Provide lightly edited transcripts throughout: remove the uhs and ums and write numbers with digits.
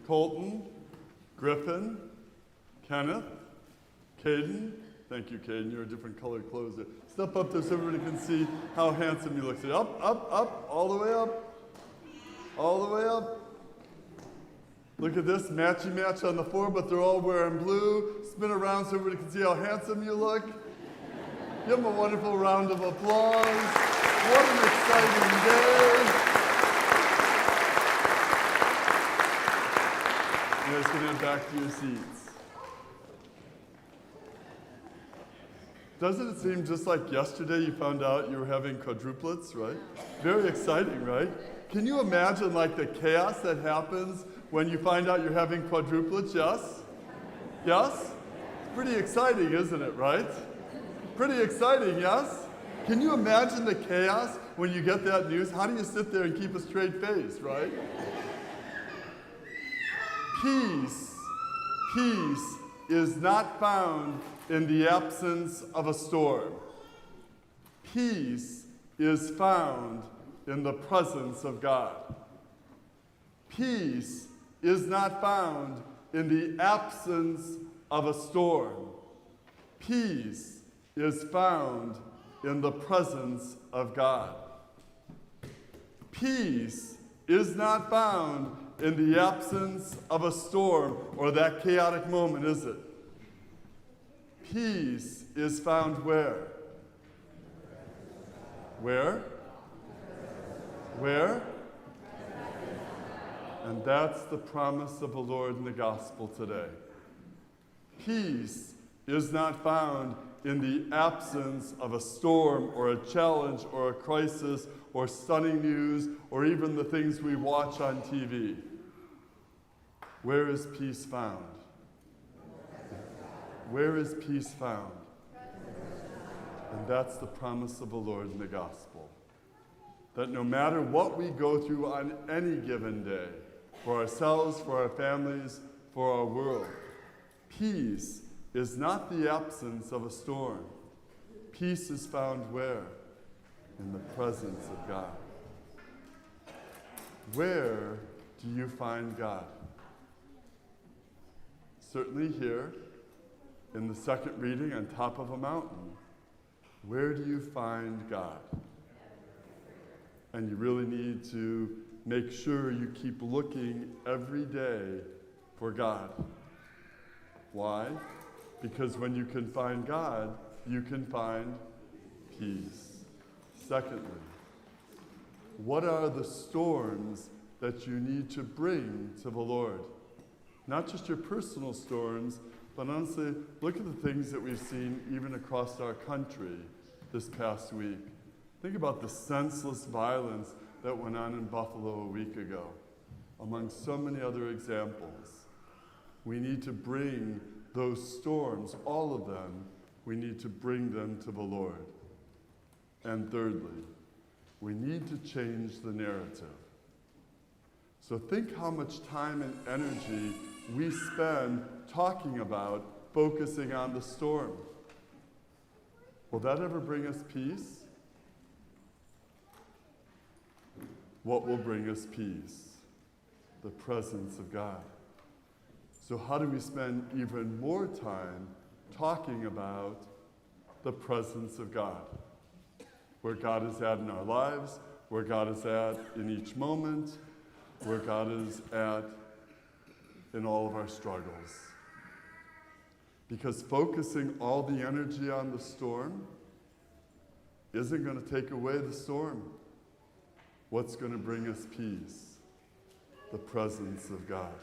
Colton, Griffin, Kenneth, Caden. Thank you, Caden. You're a different colored clothes there. Step up there so everybody can see how handsome you look. Say up, up, up, all the way up. All the way up. Look at this, matchy match on the floor, but they're all wearing blue. Spin around so everybody can see how handsome you look. Give them a wonderful round of applause. What an exciting day. You guys can head back to your seats. Doesn't it seem just like yesterday you found out you were having quadruplets, right? Very exciting, right? Can you imagine like the chaos that happens when you find out you're having quadruplets, yes? Yes? It's pretty exciting, isn't it, right? Pretty exciting, yes? Can you imagine the chaos when you get that news? How do you sit there and keep a straight face, right? Peace is not found in the absence of a storm. Peace is found in the presence of God. Peace is not found in the absence of a storm. Peace is found in the presence of God. Peace is not found in the absence of a storm or that chaotic moment, is it? Peace is found where? Where? Where? And that's the promise of the Lord in the gospel today. Peace is not found in the absence of a storm or a challenge or a crisis or stunning news or even the things we watch on TV. Where is peace found? Where is peace found? And that's the promise of the Lord in the gospel. That no matter what we go through on any given day, for ourselves, for our families, for our world, peace is not the absence of a storm. Peace is found where? In the presence of God. Where do you find God? Certainly here, in the second reading, on top of a mountain. Where do you find God? And you really need to make sure you keep looking every day for God. Why? Because when you can find God, you can find peace. Secondly, what are the storms that you need to bring to the Lord? Not just your personal storms, but honestly, look at the things that we've seen even across our country this past week. Think about the senseless violence that went on in Buffalo a week ago, among so many other examples. We need to bring those storms, all of them, we need to bring them to the Lord. And thirdly, we need to change the narrative. So think how much time and energy we spend talking about focusing on the storm. Will that ever bring us peace? What will bring us peace? The presence of God. So how do we spend even more time talking about the presence of God? Where God is at in our lives, where God is at in each moment, where God is at in all of our struggles. Because focusing all the energy on the storm isn't going to take away the storm. What's going to bring us peace? The presence of God.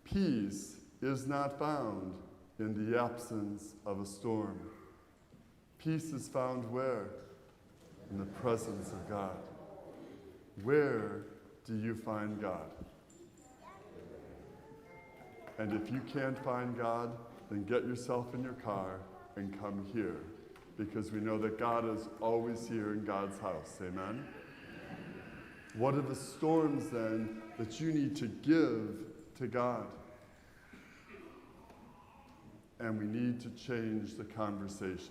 Peace is not found in the absence of a storm. Peace is found where? In the presence of God. Where do you find God? And if you can't find God, then get yourself in your car and come here, because we know that God is always here in God's house. Amen? What are the storms then that you need to give to God? And we need to change the conversations.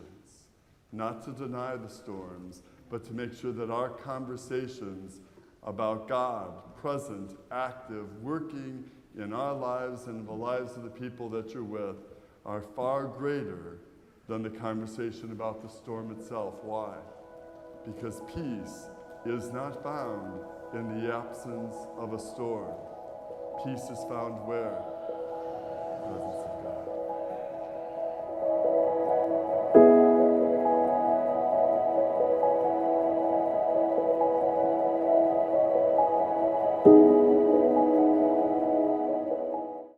Not to deny the storms, but to make sure that our conversations about God, present, active, working in our lives and the lives of the people that you're with, are far greater than the conversation about the storm itself. Why? Because peace is not found in the absence of a storm. Peace is found where? Presence of God.